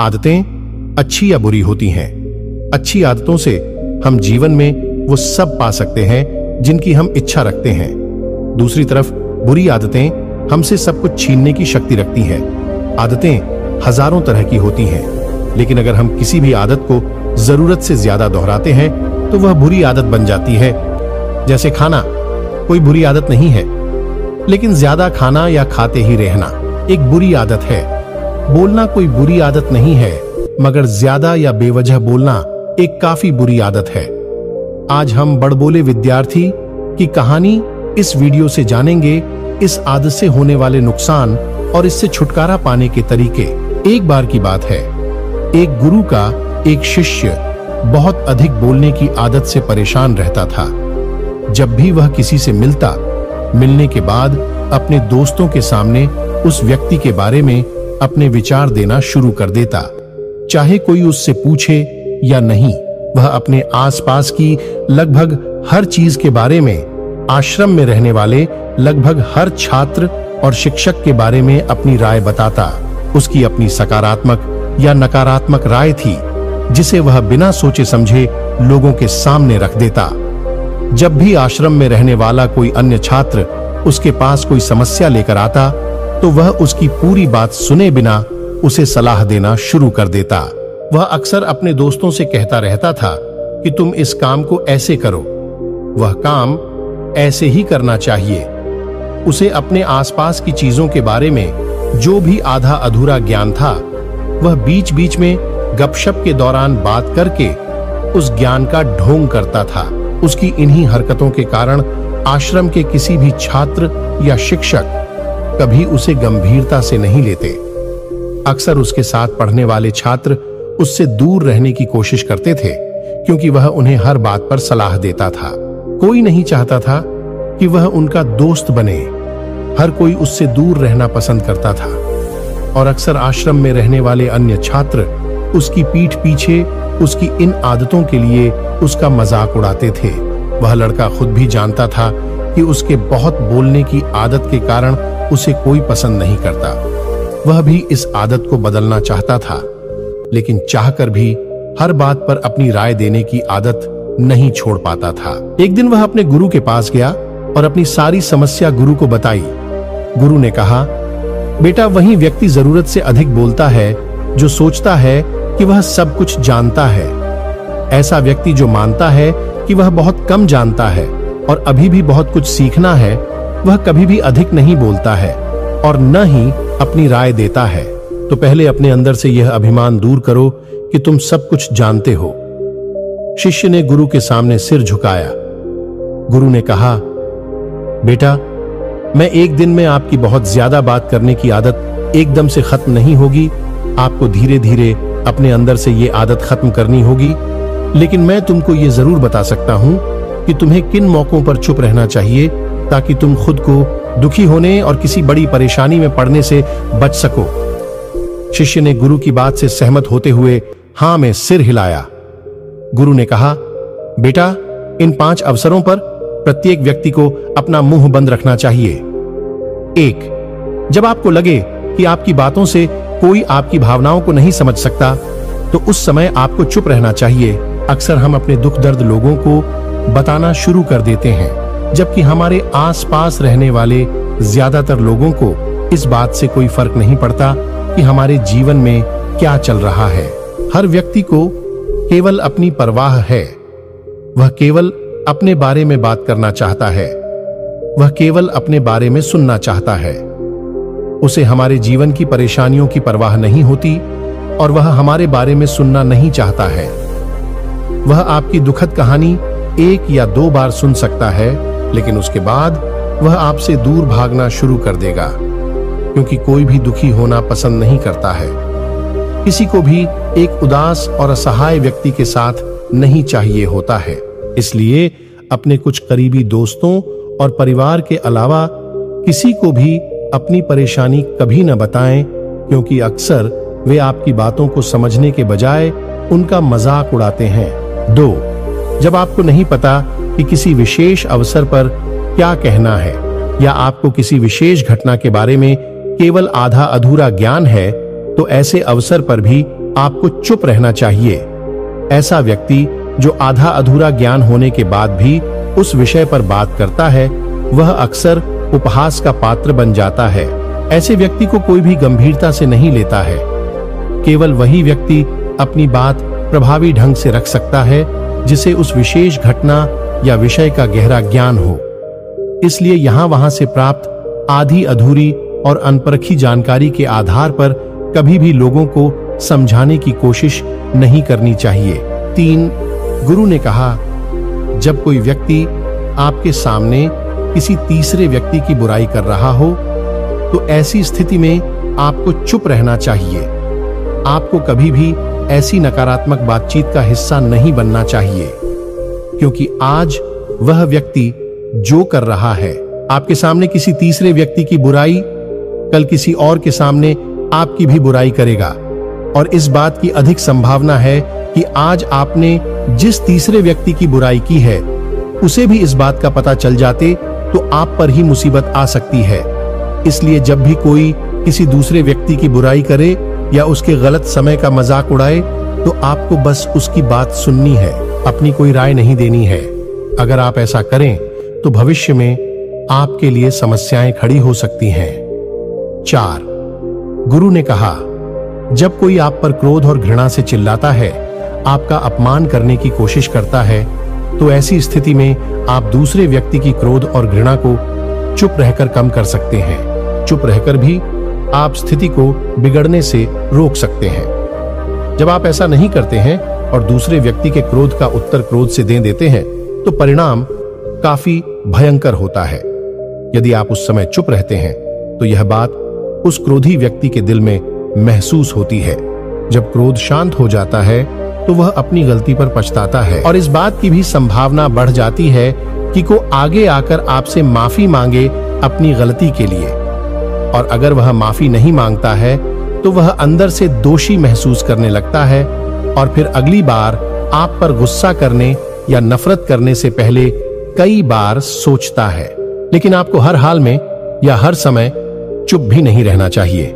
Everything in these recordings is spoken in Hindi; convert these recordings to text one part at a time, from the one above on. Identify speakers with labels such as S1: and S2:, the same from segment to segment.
S1: आदतें अच्छी या बुरी होती हैं। अच्छी आदतों से हम जीवन में वो सब पा सकते हैं जिनकी हम इच्छा रखते हैं। दूसरी तरफ बुरी आदतें हमसे सब कुछ छीनने की शक्ति रखती हैं। आदतें हजारों तरह की होती हैं, लेकिन अगर हम किसी भी आदत को जरूरत से ज्यादा दोहराते हैं तो वह बुरी आदत बन जाती है। जैसे खाना कोई बुरी आदत नहीं है, लेकिन ज्यादा खाना या खाते ही रहना एक बुरी आदत है। बोलना कोई बुरी आदत नहीं है, मगर ज्यादा या बेवजह बोलना एक काफी बुरी आदत है। आज हम बड़बोले विद्यार्थी की कहानी इस वीडियो से जानेंगे, इस आदत से होने वाले नुकसान और इससे छुटकारा पाने के तरीके। एक बार की बात है, एक गुरु का एक शिष्य बहुत अधिक बोलने की आदत से परेशान रहता था। जब भी वह किसी से मिलने के बाद अपने दोस्तों के सामने उस व्यक्ति के बारे में अपने विचार देना शुरू कर देता। चाहे कोई उससे पूछे या नहीं, वह अपने आसपास की लगभग हर चीज के बारे में, आश्रम में रहने वाले लगभग हर छात्र और शिक्षक के बारे में अपनी राय बताता। उसकी अपनी सकारात्मक या नकारात्मक राय थी, जिसे वह बिना सोचे समझे लोगों के सामने रख देता। जब भी आश्रम में रहने वाला कोई अन्य छात्र उसके पास कोई समस्या लेकर आता, तो वह उसकी पूरी बात सुने बिना उसे सलाह देना शुरू कर देता। वह अक्सर अपने दोस्तों से कहता रहता था कि तुम इस काम को ऐसे करो, वह काम ऐसे ही करना चाहिए। उसे अपने आसपास की चीजों के बारे में जो भी आधा अधूरा ज्ञान था, वह बीच बीच में गपशप के दौरान बात करके उस ज्ञान का ढोंग करता था। उसकी इन्हीं हरकतों के कारण आश्रम के किसी भी छात्र या शिक्षक कभी उसे गंभीरता से नहीं लेते। अक्सर उसके साथ पढ़ने वाले छात्र उससे दूर रहने की कोशिश करते थे, क्योंकि वह उन्हें हर बात पर सलाह देता था। कोई नहीं चाहता था कि वह उनका दोस्त बने। हर कोई उससे दूर रहना पसंद करता था, और अक्सर आश्रम में रहने वाले अन्य छात्र उसकी पीठ पीछे उसकी इन आदतों के लिए उसका मजाक उड़ाते थे। वह लड़का खुद भी जानता था कि उसके बहुत बोलने की आदत के कारण उसे कोई पसंद नहीं करता। वह भी इस आदत को बदलना चाहता था, लेकिन चाहकर भी हर बात पर अपनी राय देने की आदत नहीं छोड़ पाता था। एक दिन वह अपने गुरु के पास गया और अपनी सारी समस्या गुरु को बताई। गुरु ने कहा, बेटा, वही व्यक्ति जरूरत से अधिक बोलता है जो सोचता है कि वह सब कुछ जानता है। ऐसा व्यक्ति जो मानता है कि वह बहुत कम जानता है और अभी भी बहुत कुछ सीखना है, वह कभी भी अधिक नहीं बोलता है और न ही अपनी राय देता है। तो पहले अपने अंदर से यह अभिमान दूर करो कि तुम सब कुछ जानते हो। शिष्य ने गुरु के सामने सिर झुकाया। गुरु ने कहा, बेटा, मैं एक दिन में आपकी बहुत ज्यादा बात करने की आदत एकदम से खत्म नहीं होगी। आपको धीरे धीरे अपने अंदर से ये आदत खत्म करनी होगी। लेकिन मैं तुमको ये जरूर बता सकता हूं कि तुम्हें किन मौकों पर चुप रहना चाहिए, ताकि तुम खुद को दुखी होने और किसी बड़ी परेशानी में पड़ने से बच सको। शिष्य ने गुरु की बात से सहमत होते हुए हां में सिर हिलाया। गुरु ने कहा, बेटा, इन 5 अवसरों पर प्रत्येक व्यक्ति को अपना मुंह बंद रखना चाहिए। 1. जब आपको लगे कि आपकी बातों से कोई आपकी भावनाओं को नहीं समझ सकता, तो उस समय आपको चुप रहना चाहिए। अक्सर हम अपने दुख दर्द लोगों को बताना शुरू कर देते हैं, जबकि हमारे आसपास रहने वाले ज्यादातर लोगों को इस बात से कोई फर्क नहीं पड़ता कि हमारे जीवन में क्या चल रहा है। हर व्यक्ति को केवल अपनी परवाह है। वह केवल अपने बारे में बात करना चाहता है। वह केवल अपने बारे में सुनना चाहता है। उसे हमारे जीवन की परेशानियों की परवाह नहीं होती और वह हमारे बारे में सुनना नहीं चाहता है। वह आपकी दुखद कहानी 1 या 2 बार सुन सकता है, लेकिन उसके बाद वह आपसे दूर भागना शुरू कर देगा, क्योंकि कोई भी दुखी होना पसंद नहीं करता है। किसी को भी एक उदास और असहाय व्यक्ति के साथ नहीं चाहिए होता है। इसलिए अपने कुछ करीबी दोस्तों और परिवार के अलावा किसी को भी अपनी परेशानी कभी न बताएं, क्योंकि अक्सर वे आपकी बातों को समझने के बजाय उनका मजाक उड़ाते हैं। 2. जब आपको नहीं पता कि किसी विशेष अवसर पर क्या कहना है, या आपको किसी विशेष घटना के बारे में केवल आधा अधूरा ज्ञान है, तो ऐसे अवसर पर भी आपको चुप रहना चाहिए। ऐसा व्यक्ति जो आधा अधूरा ज्ञान होने के बाद भी उस विषय पर बात करता है, वह अक्सर उपहास का पात्र बन जाता है। ऐसे व्यक्ति को कोई भी गंभीरता से नहीं लेता है। केवल वही व्यक्ति अपनी बात प्रभावी ढंग से रख सकता है जिसे उस विशेष घटना या विषय का गहरा ज्ञान हो। इसलिए यहां वहां से प्राप्त आधी अधूरी और अनपरखी जानकारी के आधार पर कभी भी लोगों को समझाने की कोशिश नहीं करनी चाहिए। 3, गुरु ने कहा, जब कोई व्यक्ति आपके सामने किसी तीसरे व्यक्ति की बुराई कर रहा हो तो ऐसी स्थिति में आपको चुप रहना चाहिए। आपको कभी भी ऐसी नकारात्मक बातचीत का हिस्सा नहीं बनना चाहिए, क्योंकि आज वह व्यक्ति जो कर रहा है, आपके सामने किसी तीसरे व्यक्ति की बुराई कल किसी और के सामने आपकी भी बुराई करेगा। और इस बात की अधिक संभावना है कि आज आपने जिस तीसरे व्यक्ति की बुराई की है उसे भी इस बात का पता चल जाते तो आप पर ही मुसीबत आ सकती है। इसलिए जब भी कोई किसी दूसरे व्यक्ति की बुराई करे या उसके गलत समय का मजाक उड़ाए तो आपको बस उसकी बात सुननी है, अपनी कोई राय नहीं देनी है। अगर आप ऐसा करें तो भविष्य में आपके लिए समस्याएं खड़ी हो सकती हैं। 4, गुरु ने कहा, जब कोई आप पर क्रोध और घृणा से चिल्लाता है, आपका अपमान करने की कोशिश करता है, तो ऐसी स्थिति में आप दूसरे व्यक्ति की क्रोध और घृणा को चुप रहकर कम कर सकते हैं। चुप रहकर भी आप स्थिति को बिगड़ने से रोक सकते हैं। जब आप ऐसा नहीं करते हैं और दूसरे व्यक्ति के क्रोध का उत्तर क्रोध से दे देते हैं तो परिणाम काफी भयंकर होता है। यदि आप उस समय चुप रहते हैं तो यह बात उस क्रोधी व्यक्ति के दिल में महसूस होती है। जब क्रोध शांत हो जाता है तो वह अपनी गलती पर पछताता है और इस बात की भी संभावना बढ़ जाती है कि को आगे आकर आपसे माफी मांगे अपनी गलती के लिए। और अगर वह माफी नहीं मांगता है तो वह अंदर से दोषी महसूस करने लगता है और फिर अगली बार आप पर गुस्सा करने या नफरत करने से पहले कई बार सोचता है। लेकिन आपको हर हाल में या हर समय चुप भी नहीं रहना चाहिए।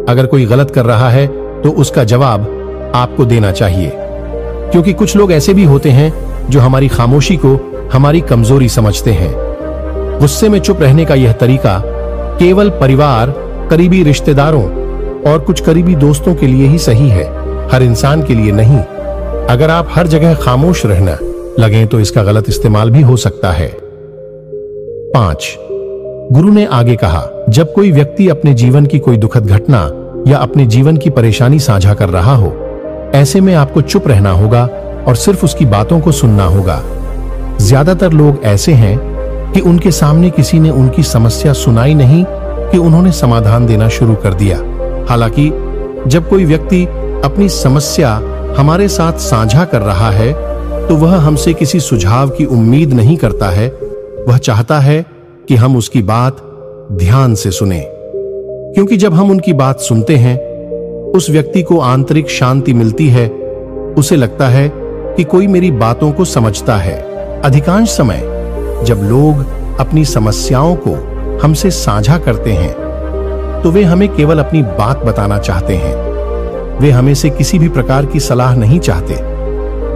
S1: अगर कोई गलत कर रहा है तो उसका जवाब आपको देना चाहिए, क्योंकि कुछ लोग ऐसे भी होते हैं जो हमारी खामोशी को हमारी कमजोरी समझते हैं। गुस्से में चुप रहने का यह तरीका केवल परिवार, करीबी रिश्तेदारों और कुछ करीबी दोस्तों के लिए ही सही है, हर इंसान के लिए नहीं। अगर आप हर जगह खामोश रहना लगें तो इसका गलत इस्तेमाल भी हो सकता है। 5, गुरु ने आगे कहा, जब कोई व्यक्ति अपने जीवन की कोई दुखद घटना या अपने जीवन की परेशानी साझा कर रहा हो, ऐसे में आपको चुप रहना होगा और सिर्फ उसकी बातों को सुनना होगा। ज्यादातर लोग ऐसे हैं कि उनके सामने किसी ने उनकी समस्या सुनाई नहीं कि उन्होंने समाधान देना शुरू कर दिया। हालांकि जब कोई व्यक्ति अपनी समस्या हमारे साथ साझा कर रहा है तो वह हमसे किसी सुझाव की उम्मीद नहीं करता है, वह चाहता है कि हम उसकी बात ध्यान से सुनें। क्योंकि जब हम उनकी बात सुनते हैं उस व्यक्ति को आंतरिक शांति मिलती है, उसे लगता है कि कोई मेरी बातों को समझता है। अधिकांश समय जब लोग अपनी समस्याओं को हमसे साझा करते हैं तो वे हमें केवल अपनी बात बताना चाहते हैं। वे हमें से किसी भी प्रकार की सलाह नहीं चाहते,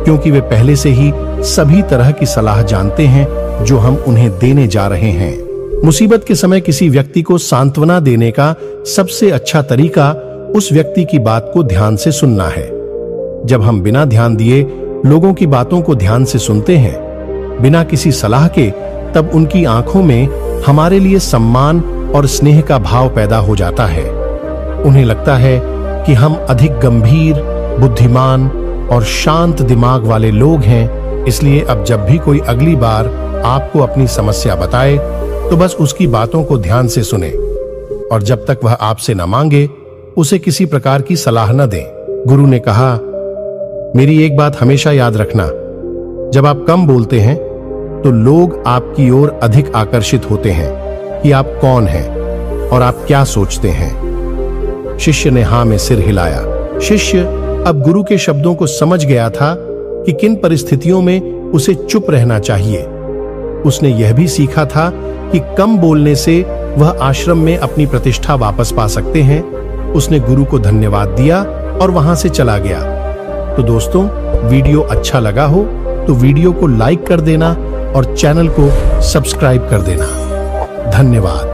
S1: क्योंकि वे पहले से ही सभी तरह की सलाह जानते हैं जो हम उन्हें देने जा रहे हैं। मुसीबत के समय किसी व्यक्ति को सांत्वना देने का सबसे अच्छा तरीका उस व्यक्ति की बात को ध्यान से सुनना है। जब हम बिना ध्यान दिए लोगों की बातों को ध्यान से सुनते हैं, बिना किसी सलाह के, तब उनकी आंखों में हमारे लिए सम्मान और स्नेह का भाव पैदा हो जाता है। उन्हें लगता है कि हम अधिक गंभीर, बुद्धिमान और शांत दिमाग वाले लोग हैं। इसलिए अब जब भी कोई अगली बार आपको अपनी समस्या बताए तो बस उसकी बातों को ध्यान से सुने और जब तक वह आपसे न मांगे उसे किसी प्रकार की सलाह न दें। गुरु ने कहा, मेरी एक बात हमेशा याद रखना, जब आप कम बोलते हैं तो लोग आपकी ओर अधिक आकर्षित होते हैं कि आप कौन हैं और आप क्या सोचते हैं। शिष्य ने हां में सिर हिलाया। शिष्य अब गुरु के शब्दों को समझ गया था कि किन परिस्थितियों में उसे चुप रहना चाहिए। उसने यह भी सीखा था कि कम बोलने से वह आश्रम में अपनी प्रतिष्ठा वापस पा सकते हैं। उसने गुरु को धन्यवाद दिया और वहां से चला गया। तो दोस्तों, वीडियो अच्छा लगा हो तो वीडियो को लाइक कर देना और चैनल को सब्सक्राइब कर देना। धन्यवाद।